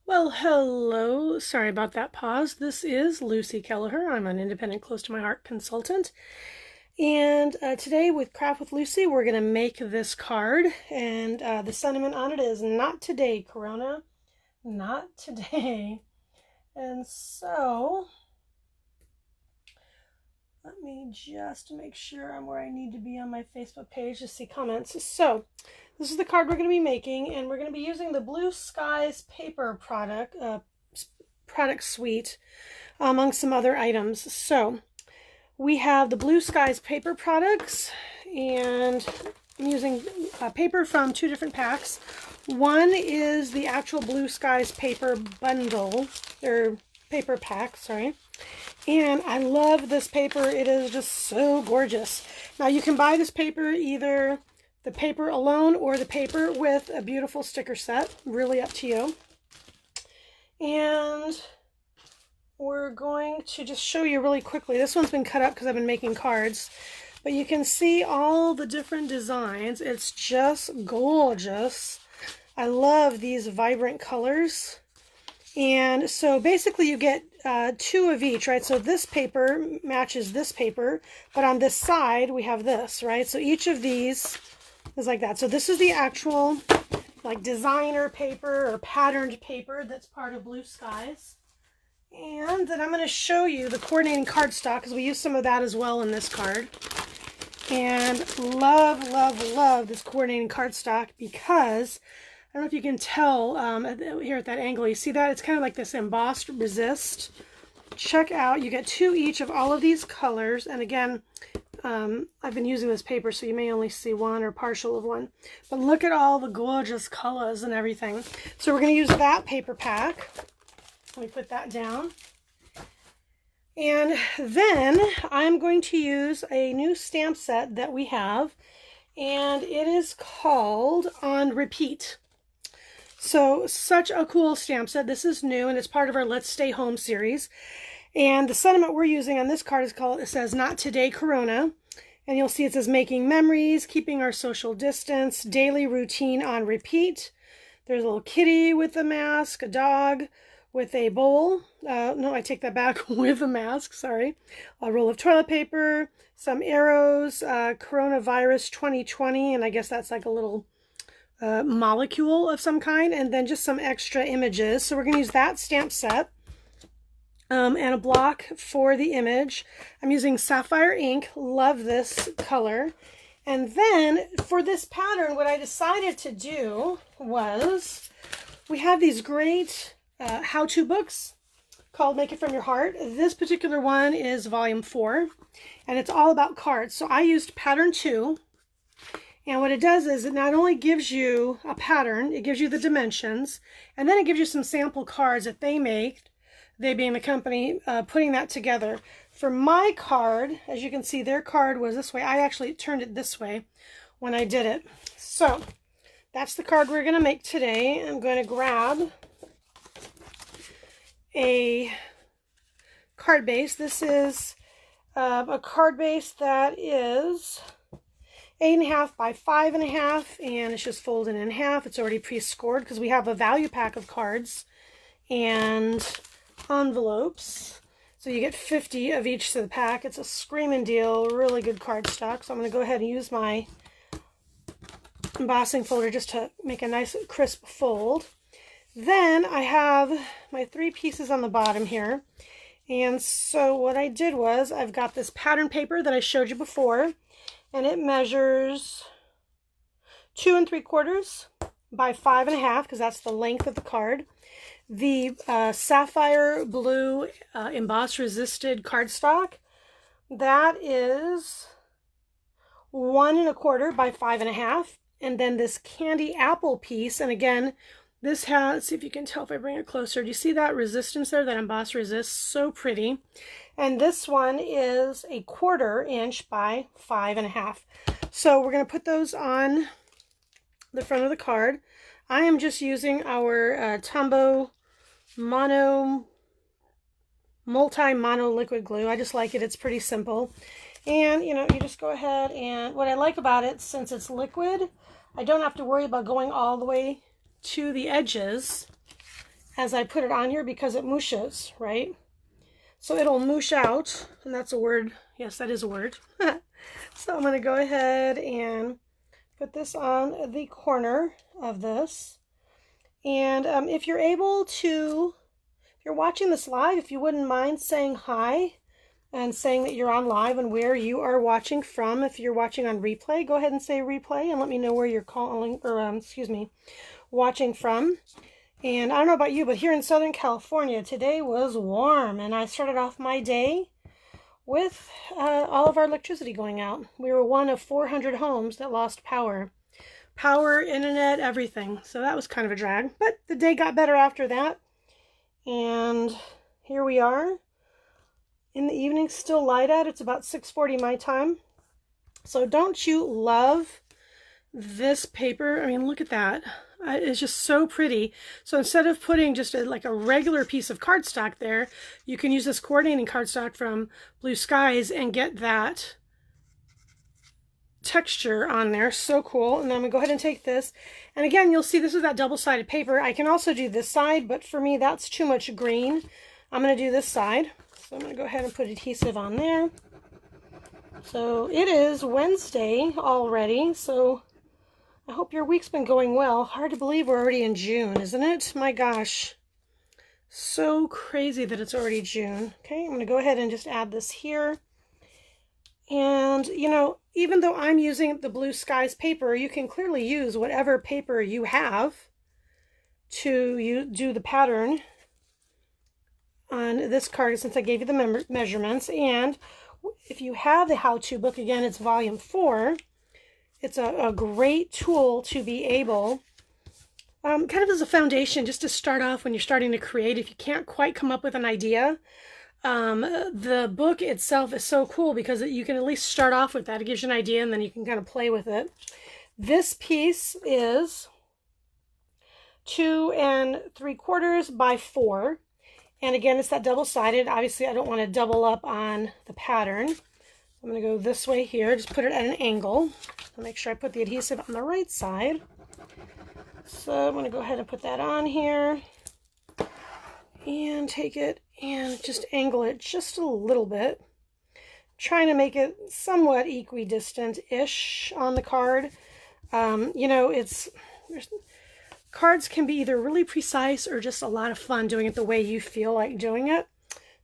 Well, hello. Sorry about that pause. This is Lucy Kelleher. I'm an independent, close to my heart consultant. And today with Craft with Lucy, we're going to make this card. And the sentiment on it is, not today, Corona. Not today. And so, let me just make sure I'm where I need to be on my Facebook page to see comments. So, this is the card we're going to be making, and we're going to be using the Blue Skies paper product suite, among some other items. So, we have the Blue Skies paper products, and I'm using paper from two different packs. One is the actual Blue Skies paper bundle, or paper pack, sorry. And I love this paper. It is just so gorgeous. Now you can buy this paper either the paper alone or the paper with a beautiful sticker set. Really up to you. And we're going to just show you really quickly. This one's been cut up because I've been making cards. But you can see all the different designs. It's just gorgeous. I love these vibrant colors. And so basically you get two of each, right? So this paper matches this paper, but on this side we have this, right? So each of these is like that. So this is the actual like designer paper or patterned paper that's part of Blue Skies. And then I'm going to show you the coordinating cardstock because we use some of that as well in this card. And love, love, love this coordinating cardstock because I don't know if you can tell here at that angle. You see that? It's kind of like this embossed resist. Check out. You get two each of all of these colors. And again, I've been using this paper, so you may only see one or partial of one. But look at all the gorgeous colors and everything. So we're going to use that paper pack. Let me put that down. And then I'm going to use a new stamp set that we have. And it is called On Repeat. So, such a cool stamp set. This is new, and it's part of our Let's Stay Home series. And the sentiment we're using on this card is called, it says, Not Today, Corona. And you'll see it says, Making Memories, Keeping Our Social Distance, Daily Routine on Repeat. There's a little kitty with a mask, a dog with a bowl. No, I take that back, with a mask, sorry. A roll of toilet paper, some arrows, coronavirus 2020, and I guess that's like a little molecule of some kind, and then just some extra images. So we're going to use that stamp set and a block for the image. I'm using Sapphire ink. Love this color. And then for this pattern, what I decided to do was we have these great how-to books called Make It From Your Heart. This particular one is volume 4, and it's all about cards. So I used pattern 2. And what it does is it not only gives you a pattern, it gives you the dimensions, and then it gives you some sample cards that they make, they being the company, putting that together. For my card, as you can see, their card was this way. I actually turned it this way when I did it. So that's the card we're going to make today. I'm going to grab a card base. This is a card base that is 8.5 by 5.5, and it's just folded in half. It's already pre-scored because we have a value pack of cards and envelopes. So you get 50 of each to the pack. It's a screaming deal, really good cardstock. So I'm going to go ahead and use my embossing folder just to make a nice crisp fold. Then I have my 3 pieces on the bottom here. And so what I did was I've got this pattern paper that I showed you before. And it measures 2 3/4 by 5.5 because that's the length of the card. The Sapphire blue emboss resisted cardstock, that is 1 1/4 by 5.5. And then this candy apple piece, and again, this has, see if you can tell if I bring it closer. Do you see that resistance there, that emboss resist? So pretty. And this one is 1/4 inch by 5.5. So we're going to put those on the front of the card. I am just using our Tombow multi-mono liquid glue. I just like it. It's pretty simple. And, you know, you just go ahead, and what I like about it, since it's liquid, I don't have to worry about going all the way to the edges as I put it on here because it mooshes, right? So it'll moosh out, and that's a word. Yes, that is a word. So I'm going to go ahead and put this on the corner of this. And if you're able to, if you're watching this live, if you wouldn't mind saying hi and saying that you're on live and where you are watching from. If you're watching on replay, go ahead and say replay and let me know where you're calling, or excuse me, watching from. And I don't know about you, but here in Southern California, today was warm, and I started off my day with all of our electricity going out. We were one of 400 homes that lost power. Power, internet, everything. So that was kind of a drag, but the day got better after that. And here we are in the evening, still light out. It's about 6:40 my time. So don't you love this paper? I mean, look at that. It's just so pretty. So instead of putting just like a regular piece of cardstock there, you can use this coordinating cardstock from Blue Skies and get that texture on there. So cool. And then I'm gonna go ahead and take this, and again, you'll see this is that double-sided paper. I can also do this side, but for me that's too much green. I'm gonna do this side. So I'm gonna go ahead and put adhesive on there. So it is Wednesday already, so I hope your week's been going well. Hard to believe we're already in June, isn't it? My gosh, so crazy that it's already June. Okay, I'm gonna go ahead and just add this here. And, you know, even though I'm using the Blue Skies paper, you can clearly use whatever paper you have to do the pattern on this card, since I gave you the measurements. And if you have the how-to book, again, it's volume 4. It's a great tool to be able, kind of as a foundation, just to start off when you're starting to create. If you can't quite come up with an idea, the book itself is so cool because you can at least start off with that. It gives you an idea, and then you can kind of play with it. This piece is 2 3/4 by 4. And again, it's that double-sided. Obviously, I don't want to double up on the pattern. I'm going to go this way here. Just put it at an angle. I'll make sure I put the adhesive on the right side. So I'm going to go ahead and put that on here. And take it and just angle it just a little bit. Trying to make it somewhat equidistant-ish on the card. You know, cards can be either really precise or just a lot of fun doing it the way you feel like doing it.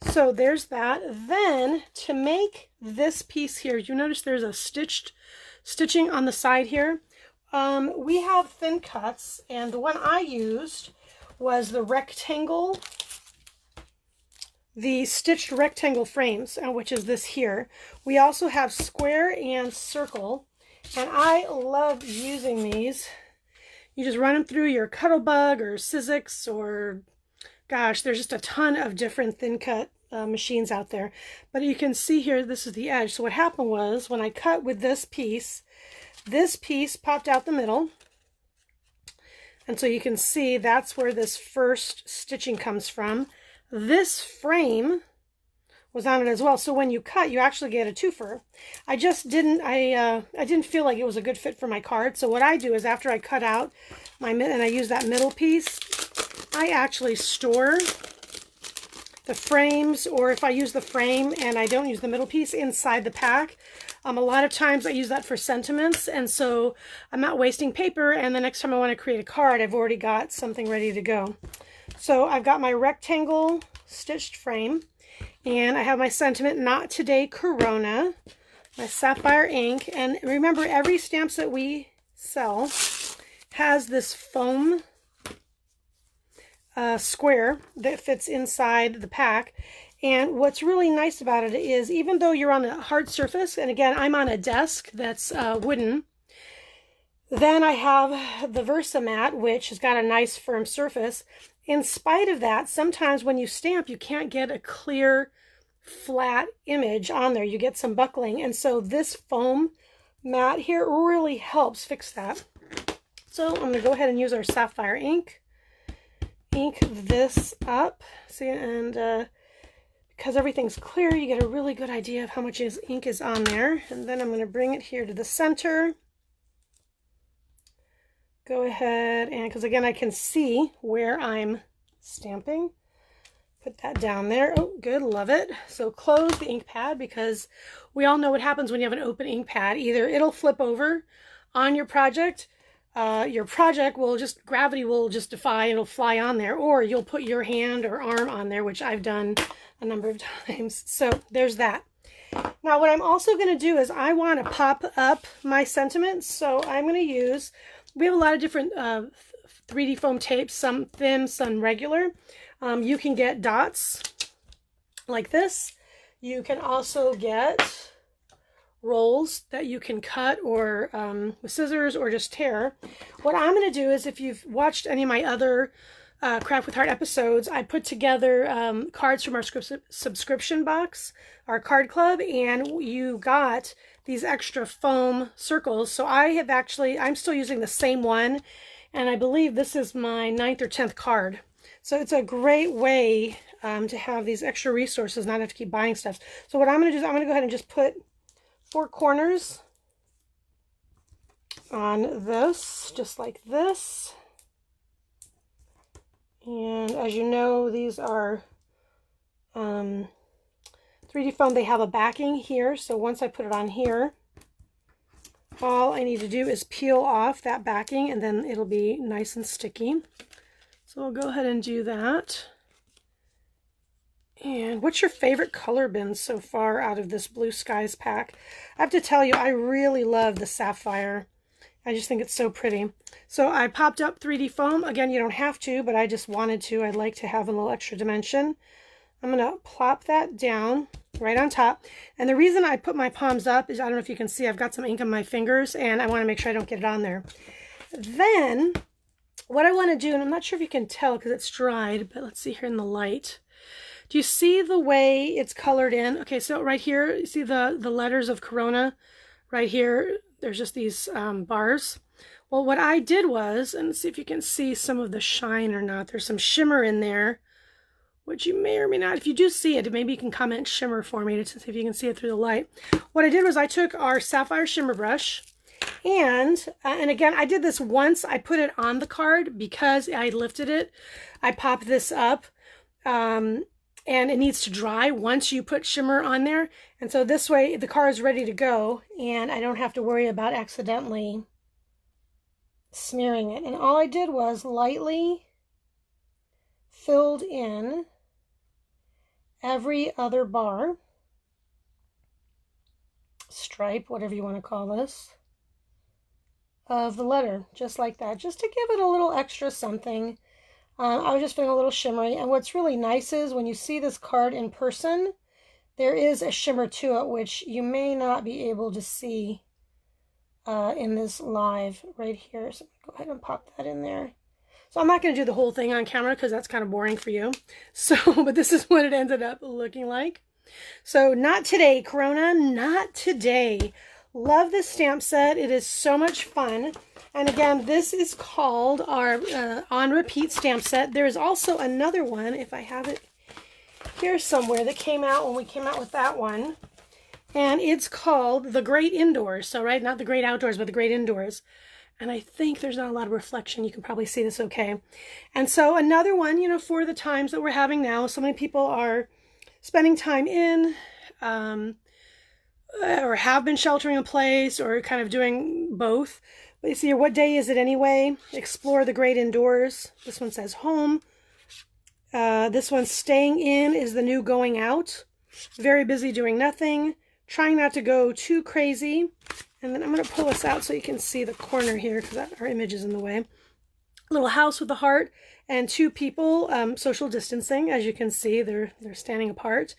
So there's that. Then to make this piece here, you notice there's a stitching on the side here. We have thin cuts, and the one I used was the stitched rectangle frames, which is this here. We also have square and circle, and I love using these. You just run them through your Cuttlebug or Sizzix, or gosh, there's just a ton of different thin cut machines out there. But you can see here, this is the edge. So what happened was, when I cut with this piece popped out the middle. And so you can see that's where this first stitching comes from. This frame was on it as well. So when you cut, you actually get a twofer. I didn't feel like it was a good fit for my card. So what I do is, after I cut out and I use that middle piece, I actually store the frames, or if I use the frame and I don't use the middle piece, inside the pack. A lot of times I use that for sentiments, and so I'm not wasting paper, and the next time I want to create a card, I've already got something ready to go. So I've got my rectangle stitched frame, and I have my sentiment, "Not Today, Corona," my Sapphire ink. And remember, every stamps that we sell has this foam square that fits inside the pack. And what's really nice about it is, even though you're on a hard surface, and again, I'm on a desk that's wooden, then I have the Versamat, which has got a nice firm surface. In spite of that, sometimes when you stamp, you can't get a clear, flat image on there. You get some buckling, and so this foam mat here really helps fix that. So I'm going to go ahead and use our Sapphire ink. Ink this up. See, and because everything's clear, you get a really good idea of how much ink is on there. And then I'm going to bring it here to the center. Go ahead, and because again, I can see where I'm stamping. Put that down there. Oh, good, love it. So close the ink pad, because we all know what happens when you have an open ink pad. Either it'll flip over on your project will just, gravity will just defy, it'll fly on there, or you'll put your hand or arm on there, which I've done a number of times. So there's that. Now what I'm also going to do is I want to pop up my sentiments. So I'm going to use, we have a lot of different 3D foam tapes, some thin, some regular. You can get dots like this. You can also get rolls that you can cut or with scissors or just tear. What I'm going to do is, if you've watched any of my other Craft with Heart episodes, I put together cards from our subscription box, our card club, and you got these extra foam circles. So I'm still using the same one, and I believe this is my 9th or 10th card. So it's a great way to have these extra resources, not have to keep buying stuff. So what I'm going to do is I'm going to go ahead and just put 4 corners on this, just like this. And as you know, these are 3D foam. They have a backing here. So once I put it on here, all I need to do is peel off that backing, and then it'll be nice and sticky. So I'll go ahead and do that. And what's your favorite color bin so far out of this Blue Skies pack? I have to tell you, I really love the Sapphire. I just think it's so pretty. So I popped up 3D foam. Again, you don't have to, but I just wanted to. I'd like to have a little extra dimension. I'm going to plop that down right on top. And the reason I put my palms up is, I don't know if you can see, I've got some ink on my fingers, and I want to make sure I don't get it on there. Then what I want to do, and I'm not sure if you can tell because it's dried, but let's see here in the light. Do you see the way it's colored in? Okay, so right here, you see the letters of Corona? Right here, there's just these bars. Well, what I did was, and let's see if you can see some of the shine or not. There's some shimmer in there, which you may or may not. If you do see it, maybe you can comment shimmer for me to see if you can see it through the light. What I did was I took our Sapphire shimmer brush, and again, I did this once. I put it on the card because I lifted it. I popped this up, and it needs to dry once you put shimmer on there. And so this way the card is ready to go, and I don't have to worry about accidentally smearing it. And all I did was lightly filled in every other bar, stripe, whatever you want to call this, of the letter, just like that, just to give it a little extra something. I was just feeling a little shimmery. And what's really nice is when you see this card in person, there is a shimmer to it, which you may not be able to see in this live right here. So go ahead and pop that in there. So I'm not going to do the whole thing on camera because that's kind of boring for you. So, but this is what it ended up looking like. So not today, Corona, not today. Love this stamp set. It is so much fun. And again, this is called our On Repeat stamp set. There's also another one, if I have it here somewhere, that came out when we came out with that one. And it's called The Great Indoors. So, right, not The Great Outdoors, but The Great Indoors. And I think there's not a lot of reflection. You can probably see this okay. And so another one, you know, for the times that we're having now, so many people are spending time in, or have been sheltering in place, or kind of doing both. But you see here, what day is it anyway? Explore the great indoors. This one says home. This one, staying in is the new going out. Very busy doing nothing. Trying not to go too crazy. And then I'm going to pull this out so you can see the corner here because our image is in the way. Little house with a heart and 2 people, social distancing. As you can see, they're standing apart.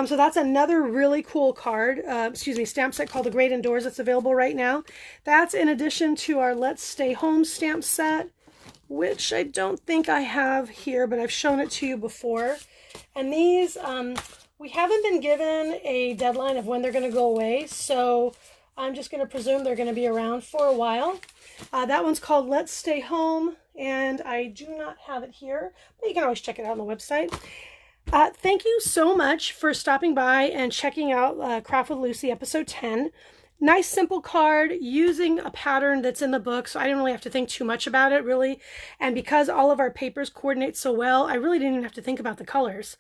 So that's another really cool card, stamp set called The Great Indoors that's available right now. That's in addition to our Let's Stay Home stamp set, which I don't think I have here, but I've shown it to you before. And these, we haven't been given a deadline of when they're going to go away, so I'm just going to presume they're going to be around for a while. That one's called Let's Stay Home, and I do not have it here, but you can always check it out on the website. Thank you so much for stopping by and checking out Craft with Lucy episode 10. Nice simple card using a pattern that's in the book, so I didn't really have to think too much about it, really. And because all of our papers coordinate so well, I really didn't even have to think about the colors,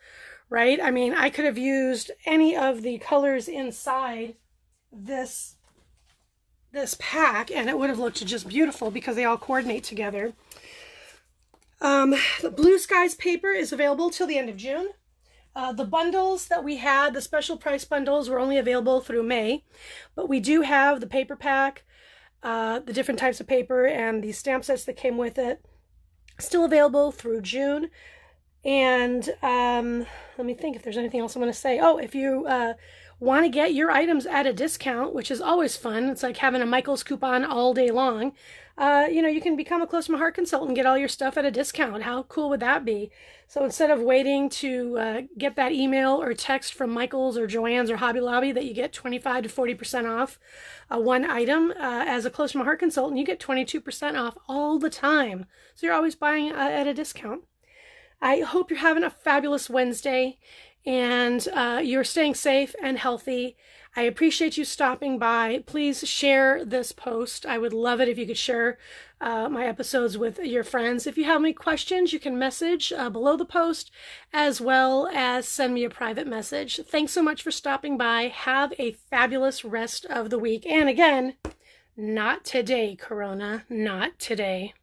right? I mean, I could have used any of the colors inside this pack and it would have looked just beautiful because they all coordinate together. The Blue Skies paper is available till the end of June. The bundles that we had, the special price bundles, were only available through May, but we do have the paper pack, the different types of paper, and the stamp sets that came with it, still available through June. And let me think if there's anything else I'm going to say. Oh, if you want to get your items at a discount, which is always fun, it's like having a Michael's coupon all day long. You know, you can become a Close to My Heart consultant and get all your stuff at a discount. How cool would that be? So instead of waiting to get that email or text from Michael's or Joann's or Hobby Lobby that you get 25 to 40% off one item, as a Close to My Heart consultant, you get 22% off all the time. So you're always buying at a discount. I hope you're having a fabulous Wednesday and you're staying safe and healthy. I appreciate you stopping by. Please share this post. I would love it if you could share my episodes with your friends. If you have any questions, you can message below the post as well as send me a private message. Thanks so much for stopping by. Have a fabulous rest of the week. And again, not today, Corona, not today.